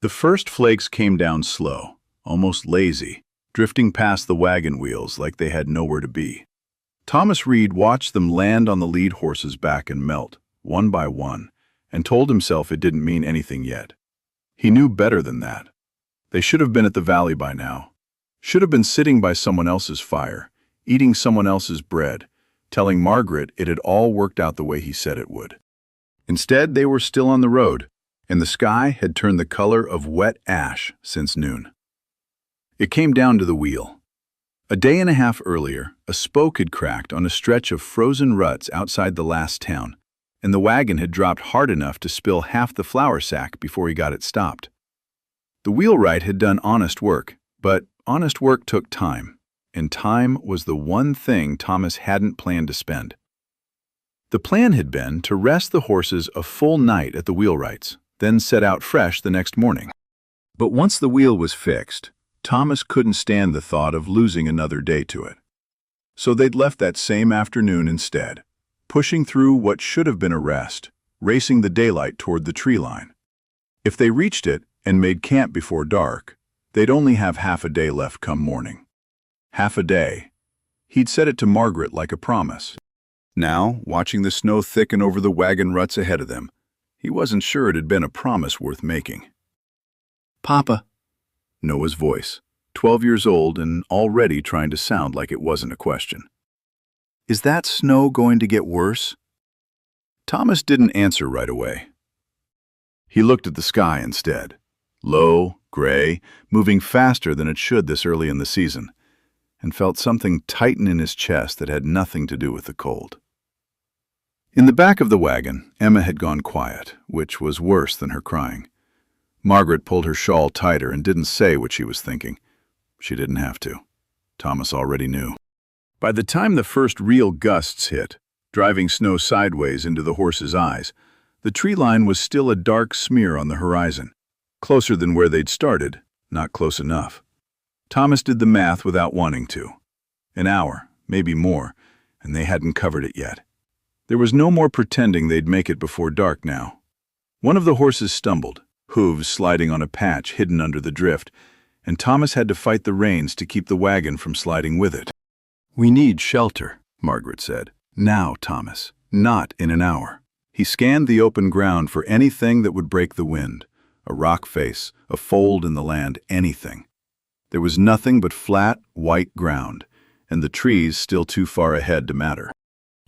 The first flakes came down slow, almost lazy, drifting past the wagon wheels like they had nowhere to be. Thomas Reid watched them land on the lead horse's back and melt, one by one, and told himself it didn't mean anything yet. He knew better than that. They should have been at the valley by now. Should have been sitting by someone else's fire, eating someone else's bread, telling Margaret it had all worked out the way he said it would. Instead, they were still on the road, and the sky had turned the color of wet ash since noon. It came down to the wheel. A day and a half earlier, a spoke had cracked on a stretch of frozen ruts outside the last town, and the wagon had dropped hard enough to spill half the flour sack before he got it stopped. The wheelwright had done honest work, but honest work took time, and time was the one thing Thomas hadn't planned to spend. The plan had been to rest the horses a full night at the wheelwright's, then set out fresh the next morning. But once the wheel was fixed, Thomas couldn't stand the thought of losing another day to it. So they'd left that same afternoon instead, pushing through what should have been a rest, racing the daylight toward the tree line. If they reached it and made camp before dark, they'd only have half a day left come morning. Half a day. He'd said it to Margaret like a promise. Now, watching the snow thicken over the wagon ruts ahead of them, he wasn't sure it had been a promise worth making. "Papa," Noah's voice, 12 years old and already trying to sound like it wasn't a question. "Is that snow going to get worse?" Thomas didn't answer right away. He looked at the sky instead. Low, gray, moving faster than it should this early in the season, and felt something tighten in his chest that had nothing to do with the cold. In the back of the wagon, Emma had gone quiet, which was worse than her crying. Margaret pulled her shawl tighter and didn't say what she was thinking. She didn't have to. Thomas already knew. By the time the first real gusts hit, driving snow sideways into the horses' eyes, the tree line was still a dark smear on the horizon. Closer than where they'd started, not close enough. Thomas did the math without wanting to. An hour, maybe more, and they hadn't covered it yet. There was no more pretending they'd make it before dark now. One of the horses stumbled, hooves sliding on a patch hidden under the drift, and Thomas had to fight the reins to keep the wagon from sliding with it. "We need shelter," Margaret said. "Now, Thomas, not in an hour." He scanned the open ground for anything that would break the wind. A rock face, a fold in the land, anything. There was nothing but flat, white ground, and the trees still too far ahead to matter.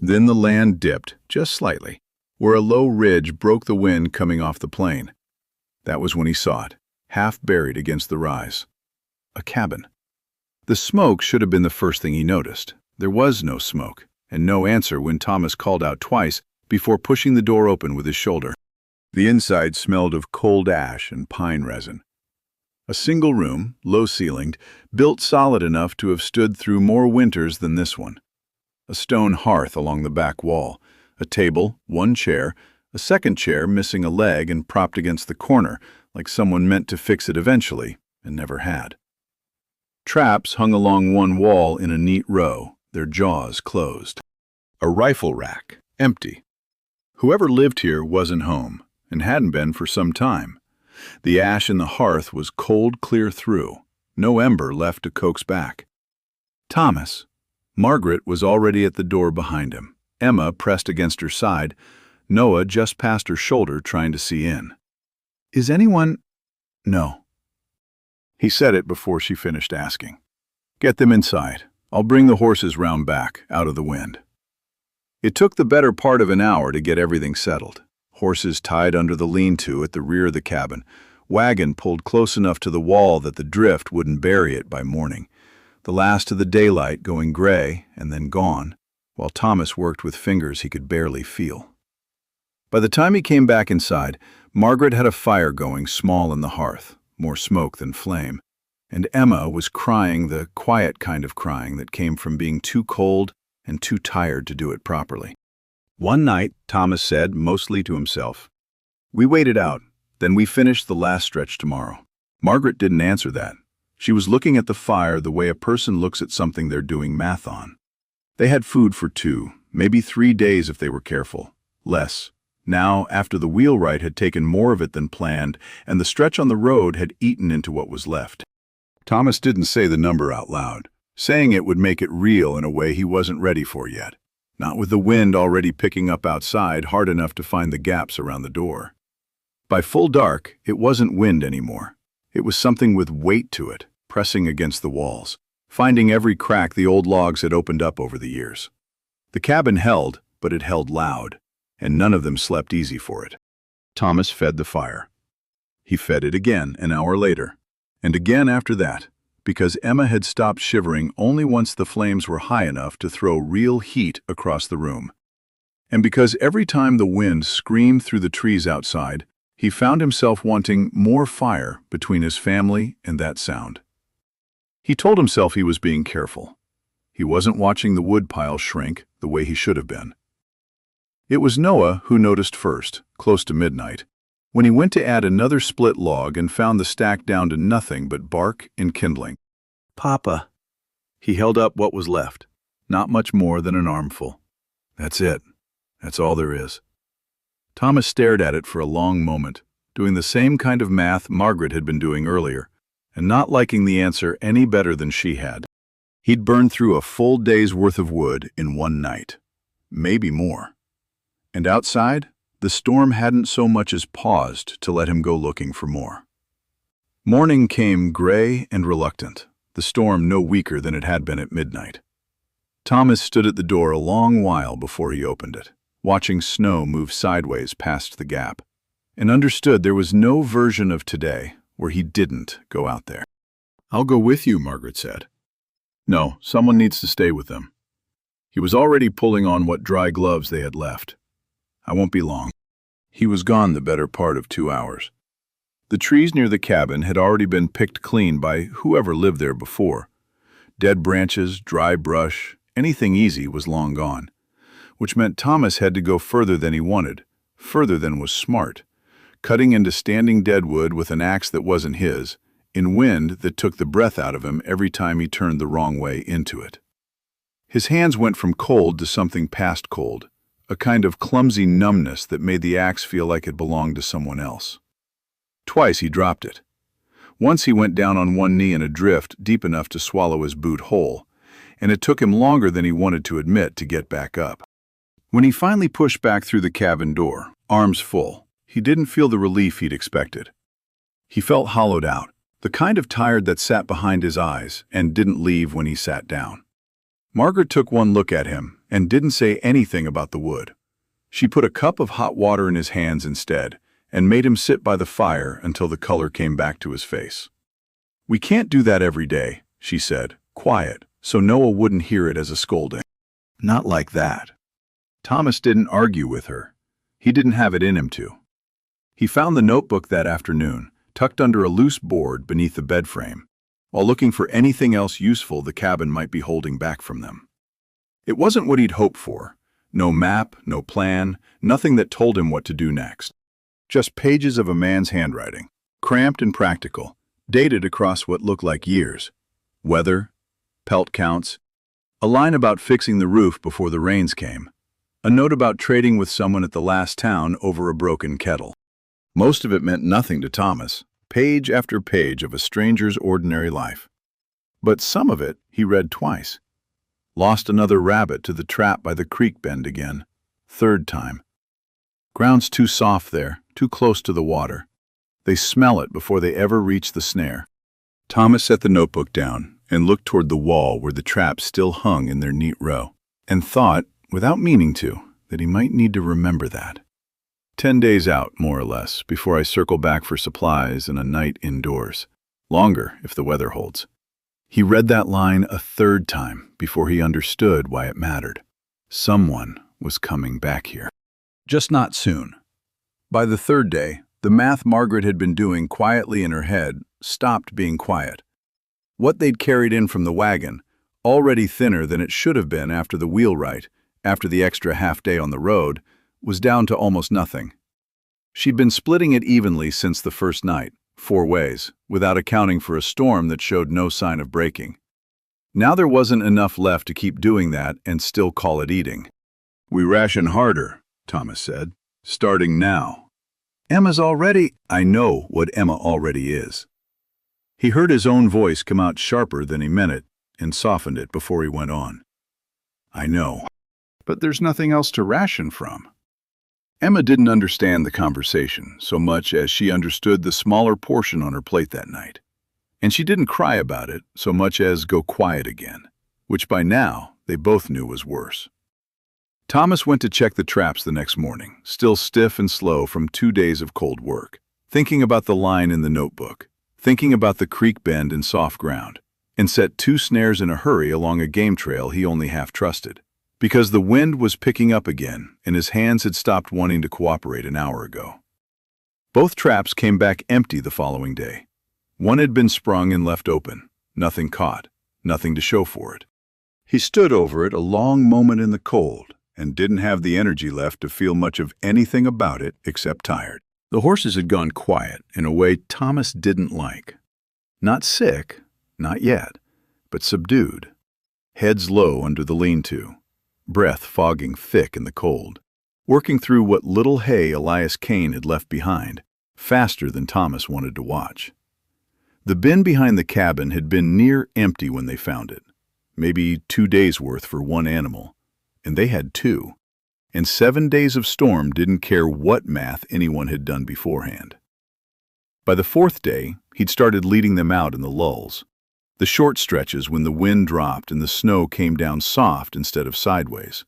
Then the land dipped, just slightly, where a low ridge broke the wind coming off the plain. That was when he saw it, half buried against the rise. A cabin. The smoke should have been the first thing he noticed. There was no smoke, and no answer when Thomas called out twice before pushing the door open with his shoulder. The inside smelled of cold ash and pine resin. A single room, low-ceilinged, built solid enough to have stood through more winters than this one. A stone hearth along the back wall, a table, one chair, a second chair missing a leg and propped against the corner, like someone meant to fix it eventually, and never had. Traps hung along one wall in a neat row, their jaws closed. A rifle rack, empty. Whoever lived here wasn't home, and hadn't been for some time. The ash in the hearth was cold clear through, no ember left to coax back. "Thomas." Margaret was already at the door behind him, Emma pressed against her side, Noah just past her shoulder trying to see in. "Is anyone—" "No." He said it before she finished asking. "Get them inside. I'll bring the horses round back, out of the wind." It took the better part of an hour to get everything settled. Horses tied under the lean-to at the rear of the cabin, wagon pulled close enough to the wall that the drift wouldn't bury it by morning, the last of the daylight going gray and then gone, while Thomas worked with fingers he could barely feel. By the time he came back inside, Margaret had a fire going small in the hearth, more smoke than flame, and Emma was crying the quiet kind of crying that came from being too cold and too tired to do it properly. One night, Thomas said, mostly to himself, "We waited out, then we finished the last stretch tomorrow." Margaret didn't answer that. She was looking at the fire the way a person looks at something they're doing math on. They had food for 2, maybe 3 days if they were careful. Less, Now, after the wheelwright had taken more of it than planned, and the stretch on the road had eaten into what was left. Thomas didn't say the number out loud. Saying it would make it real in a way he wasn't ready for yet. Not with the wind already picking up outside hard enough to find the gaps around the door. By full dark, it wasn't wind anymore. It was something with weight to it, pressing against the walls, finding every crack the old logs had opened up over the years. The cabin held, but it held loud, and none of them slept easy for it. Thomas fed the fire. He fed it again an hour later, and again after that, because Emma had stopped shivering only once the flames were high enough to throw real heat across the room. And because every time the wind screamed through the trees outside, he found himself wanting more fire between his family and that sound. He told himself he was being careful. He wasn't watching the wood pile shrink the way he should have been. It was Noah who noticed first, close to midnight, when he went to add another split log and found the stack down to nothing but bark and kindling. "Papa." He held up what was left, not much more than an armful. "That's it. That's all there is." Thomas stared at it for a long moment, doing the same kind of math Margaret had been doing earlier, and not liking the answer any better than she had. He'd burned through a full day's worth of wood in one night, maybe more. And outside, the storm hadn't so much as paused to let him go looking for more. Morning came gray and reluctant, the storm no weaker than it had been at midnight. Thomas stood at the door a long while before he opened it, watching snow move sideways past the gap, and understood there was no version of today where he didn't go out there. "I'll go with you," Margaret said. "No, someone needs to stay with them." He was already pulling on what dry gloves they had left. "I won't be long." He was gone the better part of 2 hours. The trees near the cabin had already been picked clean by whoever lived there before. Dead branches, dry brush, anything easy was long gone, which meant Thomas had to go further than he wanted, further than was smart, cutting into standing deadwood with an axe that wasn't his, in wind that took the breath out of him every time he turned the wrong way into it. His hands went from cold to something past cold, a kind of clumsy numbness that made the axe feel like it belonged to someone else. Twice he dropped it. Once he went down on one knee in a drift deep enough to swallow his boot whole, and it took him longer than he wanted to admit to get back up. When he finally pushed back through the cabin door, arms full, he didn't feel the relief he'd expected. He felt hollowed out, the kind of tired that sat behind his eyes and didn't leave when he sat down. Margaret took one look at him and didn't say anything about the wood. She put a cup of hot water in his hands instead and made him sit by the fire until the color came back to his face. "We can't do that every day," she said, quiet, so Noah wouldn't hear it as a scolding. "Not like that." Thomas didn't argue with her. He didn't have it in him to. He found the notebook that afternoon, tucked under a loose board beneath the bed frame, while looking for anything else useful the cabin might be holding back from them. It wasn't what he'd hoped for. No map, no plan, nothing that told him what to do next. Just pages of a man's handwriting, cramped and practical, dated across what looked like years. Weather, pelt counts, a line about fixing the roof before the rains came, a note about trading with someone at the last town over a broken kettle. Most of it meant nothing to Thomas, page after page of a stranger's ordinary life. But some of it he read twice. Lost another rabbit to the trap by the creek bend again. Third time. Ground's too soft there, too close to the water. They smell it before they ever reach the snare. Thomas set the notebook down and looked toward the wall where the traps still hung in their neat row, and thought, without meaning to, that he might need to remember that. 10 days out, more or less, before I circle back for supplies and a night indoors. Longer, if the weather holds. He read that line a third time before he understood why it mattered. Someone was coming back here. Just not soon. By the third day, the math Margaret had been doing quietly in her head stopped being quiet. What they'd carried in from the wagon, already thinner than it should have been after the wheelwright, after the extra half day on the road, was down to almost nothing. She'd been splitting it evenly since the first night, 4 ways, without accounting for a storm that showed no sign of breaking. Now there wasn't enough left to keep doing that and still call it eating. "We ration harder," Thomas said. Starting now. I know what Emma already is. He heard his own voice come out sharper than he meant it and softened it before he went on. I know. But there's nothing else to ration from. Emma didn't understand the conversation so much as she understood the smaller portion on her plate that night. And she didn't cry about it so much as go quiet again, which by now they both knew was worse. Thomas went to check the traps the next morning, still stiff and slow from 2 days of cold work, thinking about the line in the notebook, thinking about the creek bend in soft ground, and set 2 snares in a hurry along a game trail he only half trusted, because the wind was picking up again and his hands had stopped wanting to cooperate an hour ago. Both traps came back empty the following day. One had been sprung and left open, nothing caught, nothing to show for it. He stood over it a long moment in the cold and didn't have the energy left to feel much of anything about it except tired. The horses had gone quiet in a way Thomas didn't like. Not sick, not yet, but subdued. Heads low under the lean-to, breath fogging thick in the cold, working through what little hay Elias Kane had left behind, faster than Thomas wanted to watch. The bin behind the cabin had been near empty when they found it, maybe 2 days' worth for one animal, and they had 2. And 7 days of storm didn't care what math anyone had done beforehand. By the 4th day, he'd started leading them out in the lulls, the short stretches when the wind dropped and the snow came down soft instead of sideways,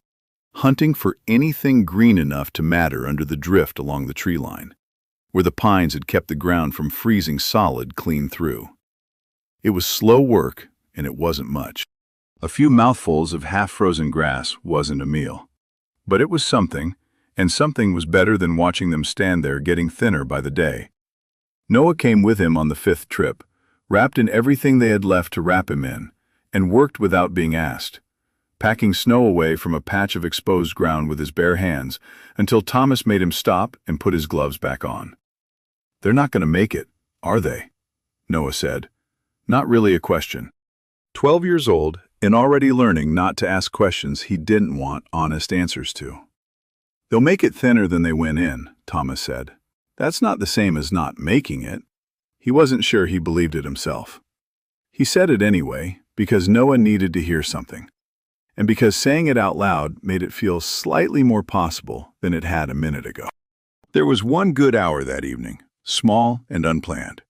hunting for anything green enough to matter under the drift along the tree line, where the pines had kept the ground from freezing solid clean through. It was slow work, and it wasn't much. A few mouthfuls of half-frozen grass wasn't a meal. But it was something, and something was better than watching them stand there getting thinner by the day. Noah came with him on the 5th trip, wrapped in everything they had left to wrap him in, and worked without being asked, packing snow away from a patch of exposed ground with his bare hands until Thomas made him stop and put his gloves back on. "They're not going to make it, are they?" Noah said. Not really a question. 12 years old and already learning not to ask questions he didn't want honest answers to. "They'll make it thinner than they went in," Thomas said. That's not the same as not making it. He wasn't sure he believed it himself. He said it anyway, because Noah needed to hear something, and because saying it out loud made it feel slightly more possible than it had a minute ago. There was one good hour that evening, small and unplanned.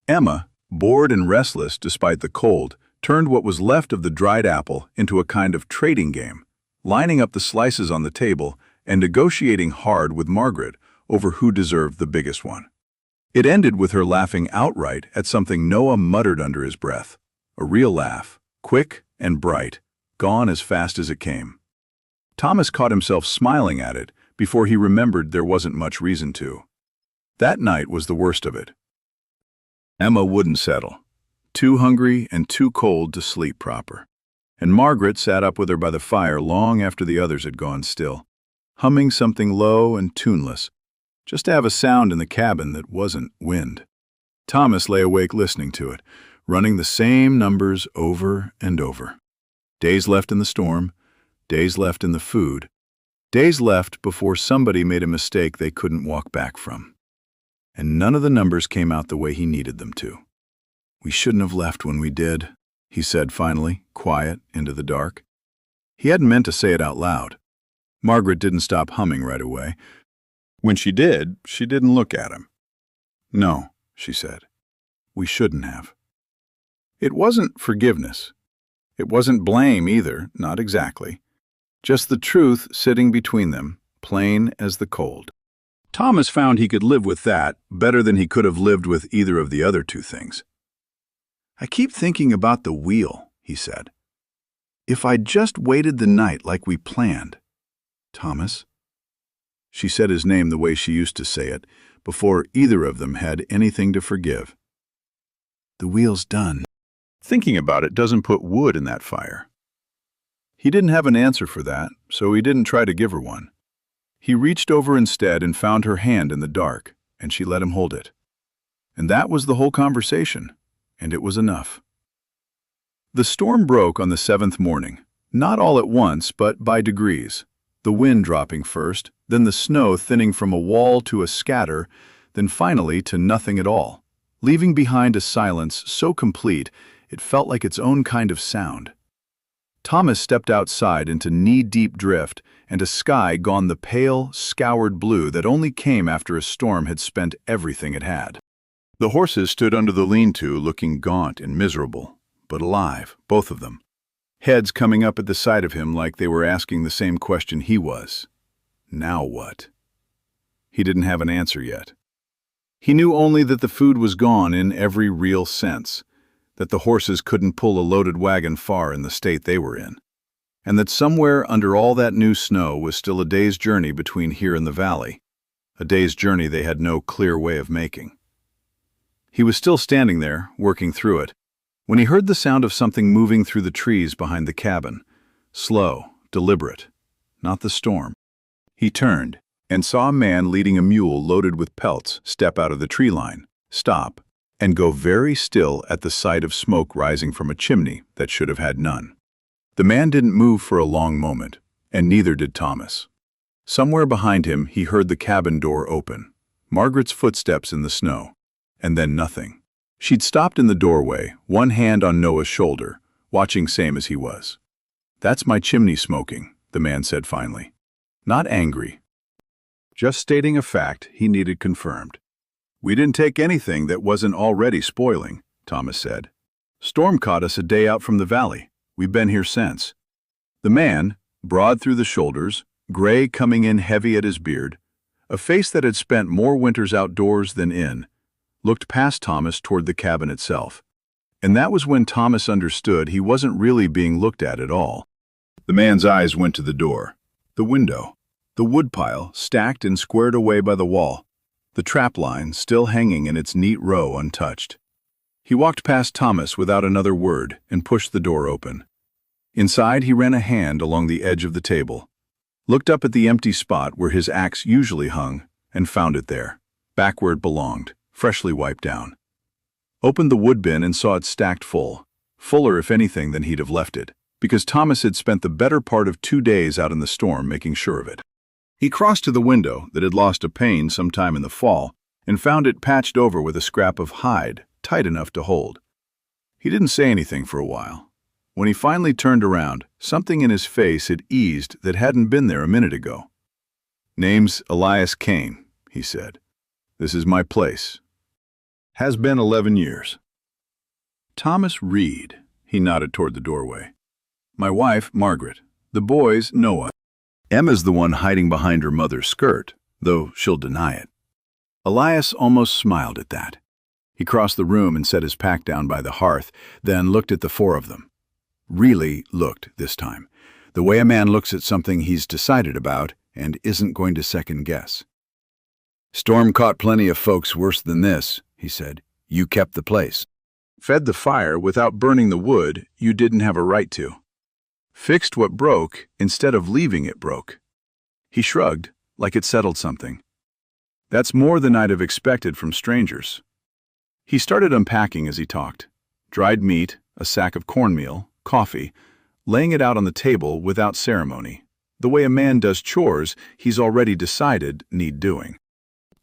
Emma, bored and restless despite the cold, turned what was left of the dried apple into a kind of trading game, lining up the slices on the table and negotiating hard with Margaret over who deserved the biggest one. It ended with her laughing outright at something Noah muttered under his breath, a real laugh, quick and bright, gone as fast as it came. Thomas caught himself smiling at it before he remembered there wasn't much reason to. That night was the worst of it. Emma wouldn't settle. Too hungry and too cold to sleep proper. And Margaret sat up with her by the fire long after the others had gone still, humming something low and tuneless, just to have a sound in the cabin that wasn't wind. Thomas lay awake listening to it, running the same numbers over and over. Days left in the storm, days left in the food, days left before somebody made a mistake they couldn't walk back from. And none of the numbers came out the way he needed them to. "We shouldn't have left when we did," he said finally, quiet, into the dark. He hadn't meant to say it out loud. Margaret didn't stop humming right away. When she did, she didn't look at him. "No," she said. "We shouldn't have." It wasn't forgiveness. It wasn't blame either, not exactly. Just the truth sitting between them, plain as the cold. Thomas found he could live with that better than he could have lived with either of the other 2 things. "I keep thinking about the wheel," he said. "If I'd just waited the night like we planned." "Thomas?" She said his name the way she used to say it, before either of them had anything to forgive. "The wheel's done." Thinking about it doesn't put wood in that fire. He didn't have an answer for that, so he didn't try to give her one. He reached over instead and found her hand in the dark, and she let him hold it. And that was the whole conversation, and it was enough. The storm broke on the 7th morning, not all at once, but by degrees. the wind dropping first, then the snow thinning from a wall to a scatter, then finally to nothing at all, leaving behind a silence so complete it felt like its own kind of sound. Thomas stepped outside into knee-deep drift and a sky gone the pale, scoured blue that only came after a storm had spent everything it had. The horses stood under the lean-to looking gaunt and miserable, but alive, both of them. Heads coming up at the sight of him like they were asking the same question he was. Now what? He didn't have an answer yet. He knew only that the food was gone in every real sense, that the horses couldn't pull a loaded wagon far in the state they were in, and that somewhere under all that new snow was still a day's journey between here and the valley, a day's journey they had no clear way of making. He was still standing there, working through it, when he heard the sound of something moving through the trees behind the cabin, slow, deliberate, not the storm. He turned and saw a man leading a mule loaded with pelts step out of the tree line, stop, and go very still at the sight of smoke rising from a chimney that should have had none. The man didn't move for a long moment, and neither did Thomas. Somewhere behind him he heard the cabin door open, Margaret's footsteps in the snow, and then nothing. She'd stopped in the doorway, one hand on Noah's shoulder, watching same as he was. "That's my chimney smoking," the man said finally. Not angry. Just stating a fact he needed confirmed. "We didn't take anything that wasn't already spoiling," Thomas said. "Storm caught us a day out from the valley. We've been here since." The man, broad through the shoulders, gray coming in heavy at his beard, a face that had spent more winters outdoors than in, looked past Thomas toward the cabin itself. And that was when Thomas understood he wasn't really being looked at all. The man's eyes went to the door, the window, the woodpile stacked and squared away by the wall, the trap line still hanging in its neat row untouched. He walked past Thomas without another word and pushed the door open. Inside he ran a hand along the edge of the table, looked up at the empty spot where his axe usually hung, and found it there, back where it belonged, freshly wiped down. Opened the woodbin and saw it stacked full, fuller if anything than he'd have left it, because Thomas had spent the better part of 2 days out in the storm making sure of it. He crossed to the window that had lost a pane sometime in the fall and found it patched over with a scrap of hide, tight enough to hold. He didn't say anything for a while. When he finally turned around, something in his face had eased that hadn't been there a minute ago. "Name's Elias Kane," he said. "This is my place. Has been 11 years. Thomas Reid," he nodded toward the doorway. "My wife, Margaret. The boys, Noah. Emma's the one hiding behind her mother's skirt, though she'll deny it." Elias almost smiled at that. He crossed the room and set his pack down by the hearth, then looked at the four of them. Really looked this time, the way a man looks at something he's decided about and isn't going to second guess. "Storm caught plenty of folks worse than this," he said. "You kept the place. Fed the fire without burning the wood you didn't have a right to. Fixed what broke instead of leaving it broke." He shrugged, like it settled something. "That's more than I'd have expected from strangers." He started unpacking as he talked. Dried meat, a sack of cornmeal, coffee, laying it out on the table without ceremony, the way a man does chores he's already decided need doing.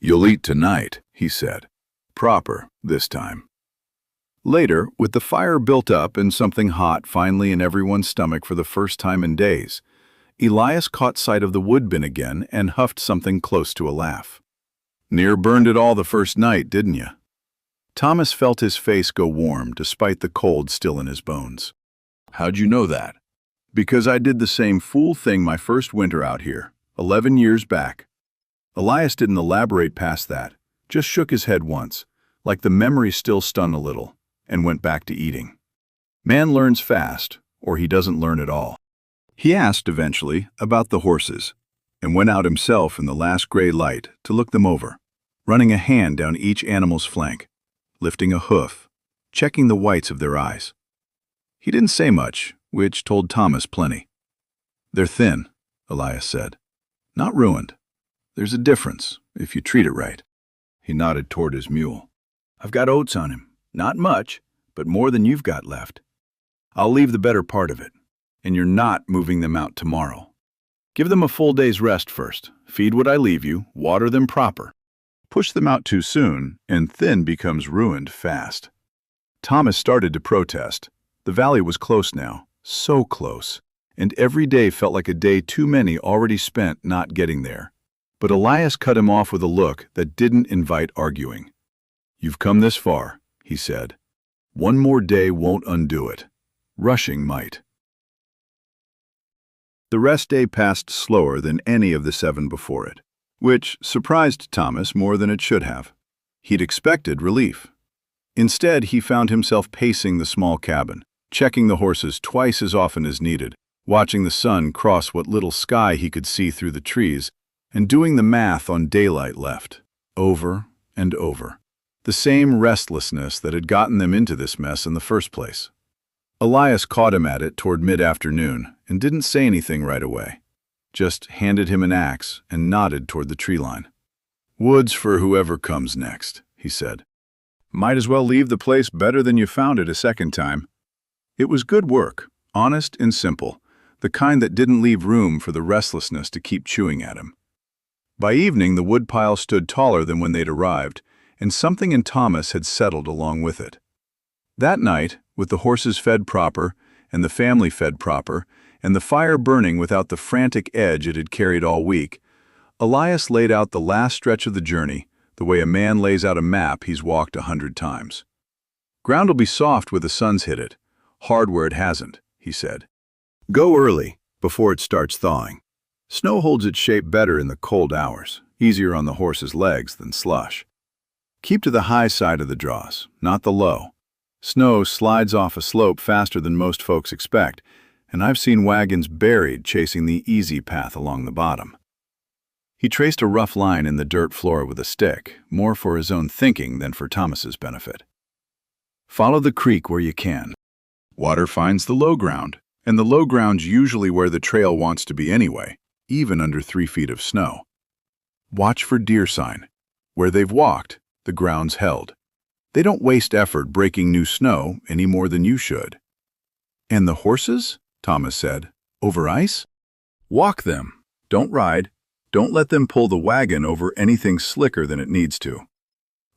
"You'll eat tonight," he said. "Proper, this time." Later, with the fire built up and something hot finally in everyone's stomach for the first time in days, Elias caught sight of the woodbin again and huffed something close to a laugh. "Near burned it all the first night, didn't you?" Thomas felt his face go warm despite the cold still in his bones. "How'd you know that?" "Because I did the same fool thing my first winter out here, 11 years back." Elias didn't elaborate past that, just shook his head once, like the memory still stung a little, and went back to eating. Man learns fast, or he doesn't learn at all. He asked eventually about the horses, and went out himself in the last gray light to look them over, running a hand down each animal's flank, lifting a hoof, checking the whites of their eyes. He didn't say much, which told Thomas plenty. "They're thin," Elias said. "Not ruined. There's a difference, if you treat it right." He nodded toward his mule. "I've got oats on him. Not much, but more than you've got left. I'll leave the better part of it, and you're not moving them out tomorrow." Give them a full day's rest first. Feed what I leave you, water them proper. Push them out too soon, and thin becomes ruined fast. Thomas started to protest. The valley was close now, so close, and every day felt like a day too many already spent not getting there. But Elias cut him off with a look that didn't invite arguing. "You've come this far," he said. "One more day won't undo it. Rushing might." The rest day passed slower than any of the 7 before it, which surprised Thomas more than it should have. He'd expected relief. Instead, he found himself pacing the small cabin, checking the horses twice as often as needed, watching the sun cross what little sky he could see through the trees, and doing the math on daylight left, over and over. The same restlessness that had gotten them into this mess in the first place. Elias caught him at it toward mid-afternoon and didn't say anything right away, just handed him an axe and nodded toward the tree line. "Woods for whoever comes next," he said. "Might as well leave the place better than you found it a second time." It was good work, honest and simple, the kind that didn't leave room for the restlessness to keep chewing at him. By evening, the woodpile stood taller than when they'd arrived, and something in Thomas had settled along with it. That night, with the horses fed proper, and the family fed proper, and the fire burning without the frantic edge it had carried all week, Elias laid out the last stretch of the journey the way a man lays out a map he's walked 100 times. "Ground'll be soft where the sun's hit it, hard where it hasn't," he said. "Go early, before it starts thawing. Snow holds its shape better in the cold hours, easier on the horse's legs than slush. Keep to the high side of the draws, not the low. Snow slides off a slope faster than most folks expect, and I've seen wagons buried chasing the easy path along the bottom." He traced a rough line in the dirt floor with a stick, more for his own thinking than for Thomas's benefit. "Follow the creek where you can. Water finds the low ground, and the low ground's usually where the trail wants to be anyway, even under 3 feet of snow. Watch for deer sign. Where they've walked, the ground's held. They don't waste effort breaking new snow any more than you should." "And the horses?" Thomas said. "Over ice?" "Walk them. Don't ride. Don't let them pull the wagon over anything slicker than it needs to.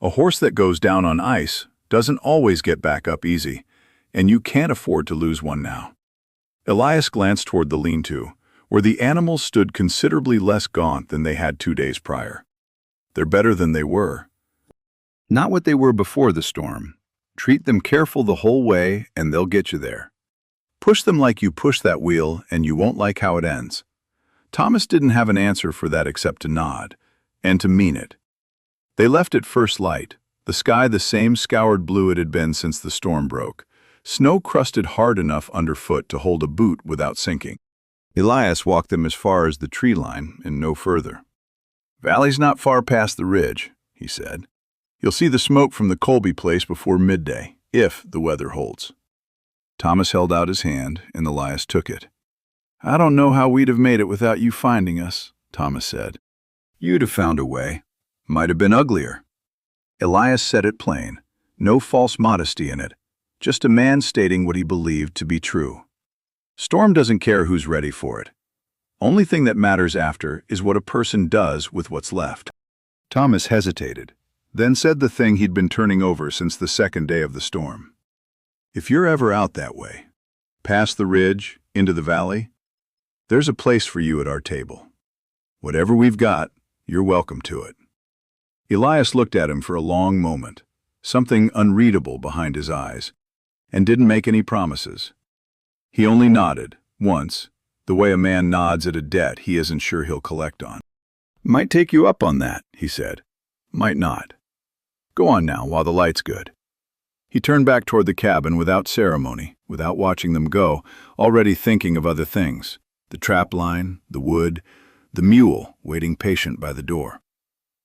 A horse that goes down on ice doesn't always get back up easy, and you can't afford to lose one now." Elias glanced toward the lean-to, where the animals stood considerably less gaunt than they had 2 days prior. "They're better than they were. Not what they were before the storm. Treat them careful the whole way, and they'll get you there. Push them like you push that wheel, and you won't like how it ends." Thomas didn't have an answer for that except to nod, and to mean it. They left at first light, the sky the same scoured blue it had been since the storm broke, snow crusted hard enough underfoot to hold a boot without sinking. Elias walked them as far as the tree line and no further. "Valley's not far past the ridge," he said. "You'll see the smoke from the Colby place before midday, if the weather holds." Thomas held out his hand, and Elias took it. "I don't know how we'd have made it without you finding us," Thomas said. "You'd have found a way. Might have been uglier." Elias said it plain, no false modesty in it, just a man stating what he believed to be true. Storm doesn't care who's ready for it. Only thing that matters after is what a person does with what's left. Thomas hesitated, then said the thing he'd been turning over since the second day of the storm. "If you're ever out that way, past the ridge, into the valley, there's a place for you at our table. Whatever we've got, you're welcome to it." Elias looked at him for a long moment, something unreadable behind his eyes, and didn't make any promises. He only nodded, once, the way a man nods at a debt he isn't sure he'll collect on. "Might take you up on that," he said. "Might not. Go on now while the light's good." He turned back toward the cabin without ceremony, without watching them go, already thinking of other things. The trap line, the wood, the mule waiting patient by the door.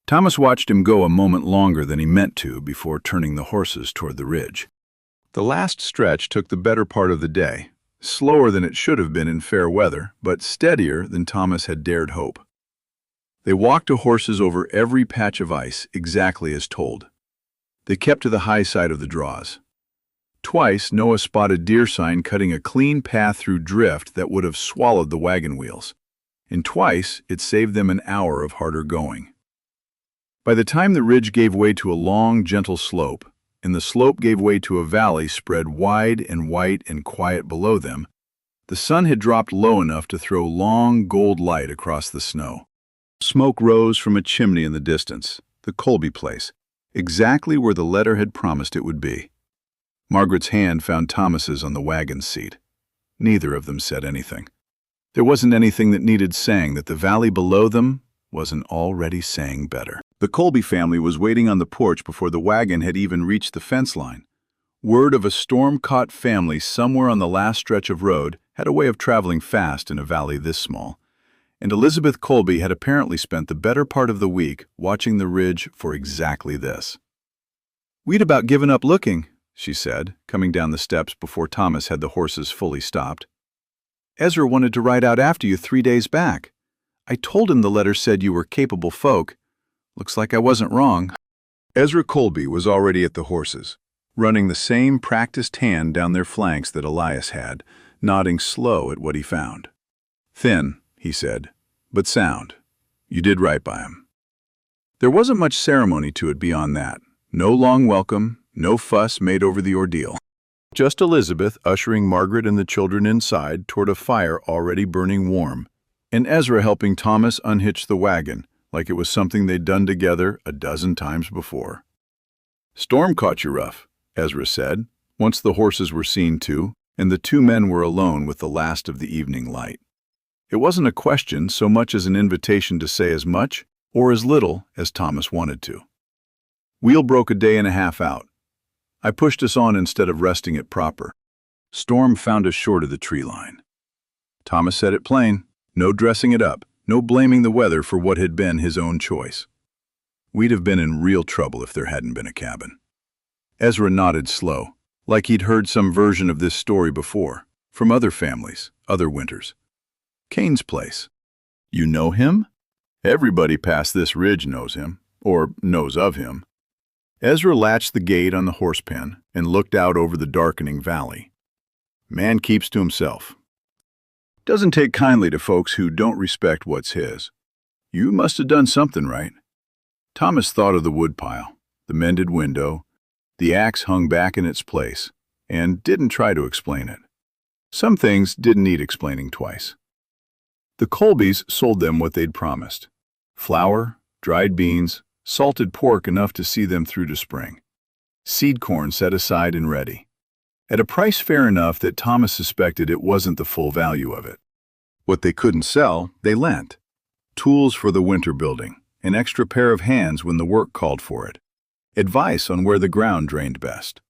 Thomas watched him go a moment longer than he meant to before turning the horses toward the ridge. The last stretch took the better part of the day, slower than it should have been in fair weather, but steadier than Thomas had dared hope. They walked the horses over every patch of ice exactly as told. They kept to the high side of the draws. Twice, Noah spotted deer sign cutting a clean path through drift that would have swallowed the wagon wheels. and twice it saved them an hour of harder going. By the time the ridge gave way to a long, gentle slope, and the slope gave way to a valley spread wide and white and quiet below them, the sun had dropped low enough to throw long gold light across the snow. Smoke rose from a chimney in the distance, the Colby place, exactly where the letter had promised it would be. Margaret's hand found Thomas's on the wagon seat. Neither of them said anything. There wasn't anything that needed saying that the valley below them wasn't already saying better. The Colby family was waiting on the porch before the wagon had even reached the fence line. Word of a storm-caught family somewhere on the last stretch of road had a way of traveling fast in a valley this small, and Elizabeth Colby had apparently spent the better part of the week watching the ridge for exactly this. "We'd about given up looking," she said, coming down the steps before Thomas had the horses fully stopped. "Ezra wanted to ride out after you 3 days back. I told him the letter said you were capable folk. Looks like I wasn't wrong." Ezra Colby was already at the horses, running the same practiced hand down their flanks that Elias had, nodding slow at what he found. "Thin," he said, "but sound. You did right by him." There wasn't much ceremony to it beyond that. No long welcome, no fuss made over the ordeal. Just Elizabeth ushering Margaret and the children inside toward a fire already burning warm, and Ezra helping Thomas unhitch the wagon, like it was something they'd done together a dozen times before. "Storm caught you rough," Ezra said, once the horses were seen to, and the two men were alone with the last of the evening light. It wasn't a question so much as an invitation to say as much or as little as Thomas wanted to. "Wheel broke a day and a half out. I pushed us on instead of resting it proper. Storm found us short of the tree line." Thomas said it plain, no dressing it up, no blaming the weather for what had been his own choice. "We'd have been in real trouble if there hadn't been a cabin." Ezra nodded slow, like he'd heard some version of this story before, from other families, other winters. "Cain's place. You know him?" "Everybody past this ridge knows him, or knows of him." Ezra latched the gate on the horse pen and looked out over the darkening valley. "Man keeps to himself. Doesn't take kindly to folks who don't respect what's his. You must have done something right." Thomas thought of the woodpile, the mended window, the axe hung back in its place, and didn't try to explain it. Some things didn't need explaining twice. The Colbys sold them what they'd promised: flour, dried beans, salted pork enough to see them through to spring, seed corn set aside and ready, at a price fair enough that Thomas suspected it wasn't the full value of it. What they couldn't sell, they lent: tools for the winter building, an extra pair of hands when the work called for it, advice on where the ground drained best.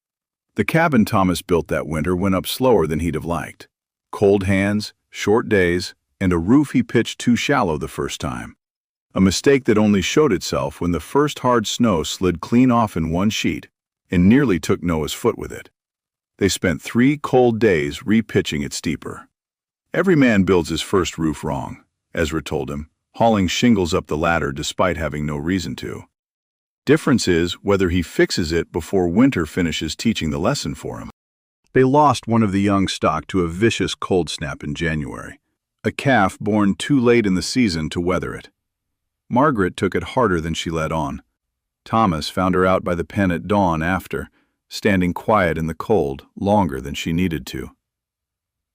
The cabin Thomas built that winter went up slower than he'd have liked. Cold hands, short days, and a roof he pitched too shallow the first time. A mistake that only showed itself when the first hard snow slid clean off in one sheet and nearly took Noah's foot with it. They spent 3 cold days repitching it steeper. "Every man builds his first roof wrong," Ezra told him, hauling shingles up the ladder despite having no reason to. "Difference is whether he fixes it before winter finishes teaching the lesson for him." They lost one of the young stock to a vicious cold snap in January, a calf born too late in the season to weather it. Margaret took it harder than she let on. Thomas found her out by the pen at dawn after, standing quiet in the cold longer than she needed to.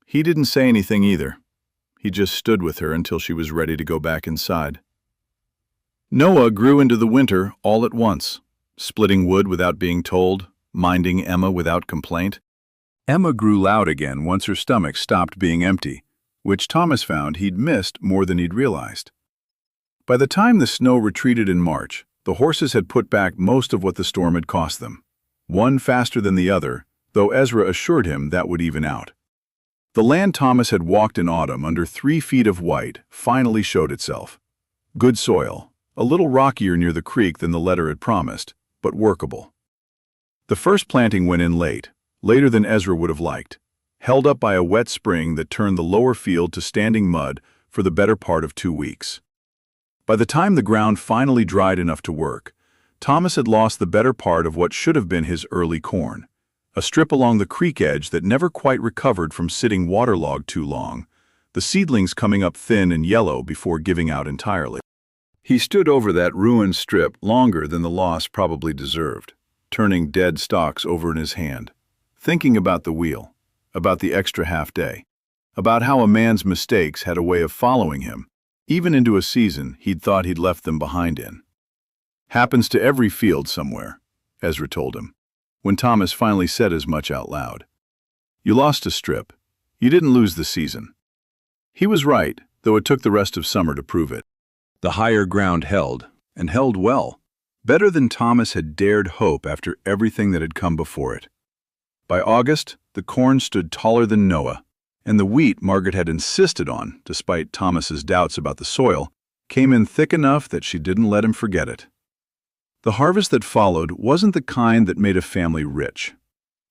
He didn't say anything either. He just stood with her until she was ready to go back inside. Noah grew into the winter all at once, splitting wood without being told, minding Emma without complaint. Emma grew loud again once her stomach stopped being empty, which Thomas found he'd missed more than he'd realized. By the time the snow retreated in March, the horses had put back most of what the storm had cost them, one faster than the other, though Ezra assured him that would even out. The land Thomas had walked in autumn under 3 feet of white finally showed itself. Good soil, a little rockier near the creek than the letter had promised, but workable. The first planting went in late, later than Ezra would have liked, held up by a wet spring that turned the lower field to standing mud for the better part of 2 weeks. By the time the ground finally dried enough to work, Thomas had lost the better part of what should have been his early corn, a strip along the creek edge that never quite recovered from sitting waterlogged too long, the seedlings coming up thin and yellow before giving out entirely. He stood over that ruined strip longer than the loss probably deserved, turning dead stalks over in his hand, thinking about the wheel, about the extra half-day, about how a man's mistakes had a way of following him, even into a season he'd thought he'd left them behind in. Happens to every field somewhere, Ezra told him, when Thomas finally said as much out loud. You lost a strip. You didn't lose the season. He was right, though it took the rest of summer to prove it. The higher ground held, and held well, better than Thomas had dared hope after everything that had come before it. By August, the corn stood taller than Noah, and the wheat Margaret had insisted on, despite Thomas's doubts about the soil, came in thick enough that she didn't let him forget it. The harvest that followed wasn't the kind that made a family rich.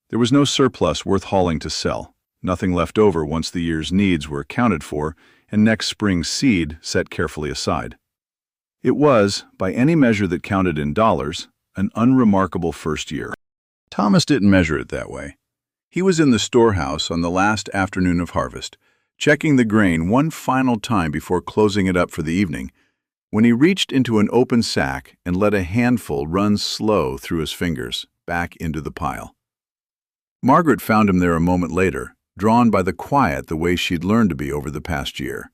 There was no surplus worth hauling to sell, nothing left over once the year's needs were accounted for and next spring's seed set carefully aside. It was, by any measure that counted in dollars, an unremarkable first year. Thomas didn't measure it that way. He was in the storehouse on the last afternoon of harvest, checking the grain one final time before closing it up for the evening, when he reached into an open sack and let a handful run slow through his fingers, back into the pile. Margaret found him there a moment later, drawn by the quiet the way she'd learned to be over the past year,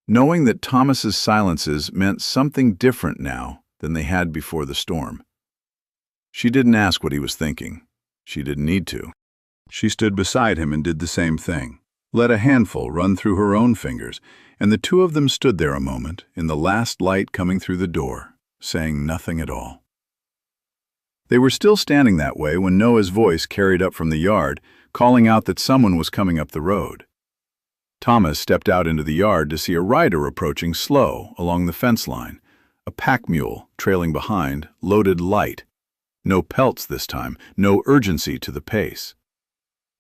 knowing that Thomas's silences meant something different now than they had before the storm. She didn't ask what he was thinking. She didn't need to. She stood beside him and did the same thing, let a handful run through her own fingers, and the two of them stood there a moment, in the last light coming through the door, saying nothing at all. They were still standing that way when Noah's voice carried up from the yard, calling out that someone was coming up the road. Thomas stepped out into the yard to see a rider approaching slow along the fence line, a pack mule trailing behind, loaded light. No pelts this time, no urgency to the pace.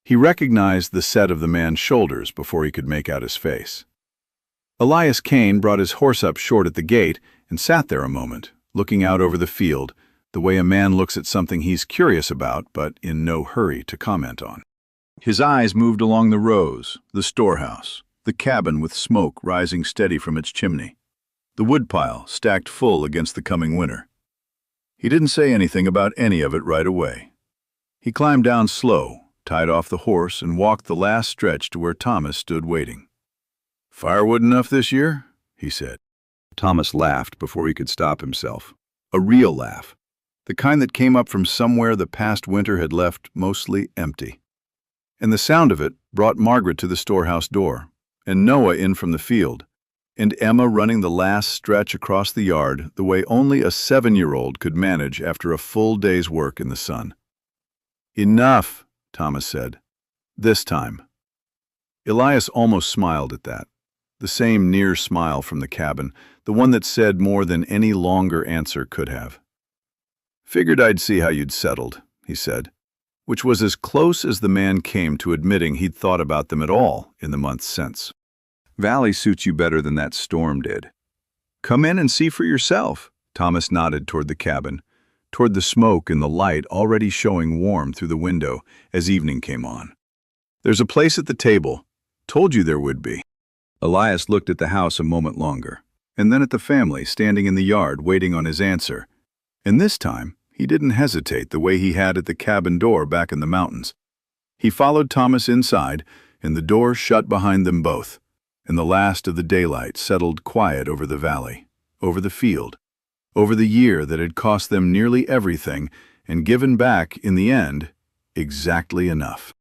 He recognized the set of the man's shoulders before he could make out his face. Elias Kane brought his horse up short at the gate and sat there a moment, looking out over the field, the way a man looks at something he's curious about but in no hurry to comment on. His eyes moved along the rows, the storehouse, the cabin with smoke rising steady from its chimney, the woodpile stacked full against the coming winter. He didn't say anything about any of it right away. He climbed down slow, tied off the horse, and walked the last stretch to where Thomas stood waiting. "Firewood enough this year?" he said. Thomas laughed before he could stop himself. A real laugh, the kind that came up from somewhere the past winter had left mostly empty. And the sound of it brought Margaret to the storehouse door, and Noah in from the field, and Emma running the last stretch across the yard the way only a 7-year-old could manage after a full day's work in the sun. "Enough," Thomas said. "This time." Elias almost smiled at that, the same near smile from the cabin, the one that said more than any longer answer could have. "Figured I'd see how you'd settled," he said, which was as close as the man came to admitting he'd thought about them at all in the months since. "Valley suits you better than that storm did." "Come in and see for yourself," Thomas nodded toward the cabin, toward the smoke and the light already showing warm through the window as evening came on. "There's a place at the table. Told you there would be." Elias looked at the house a moment longer, and then at the family standing in the yard waiting on his answer, and this time he didn't hesitate the way he had at the cabin door back in the mountains. He followed Thomas inside, and the door shut behind them both, and the last of the daylight settled quiet over the valley, over the field, over the year that had cost them nearly everything and given back, in the end, exactly enough.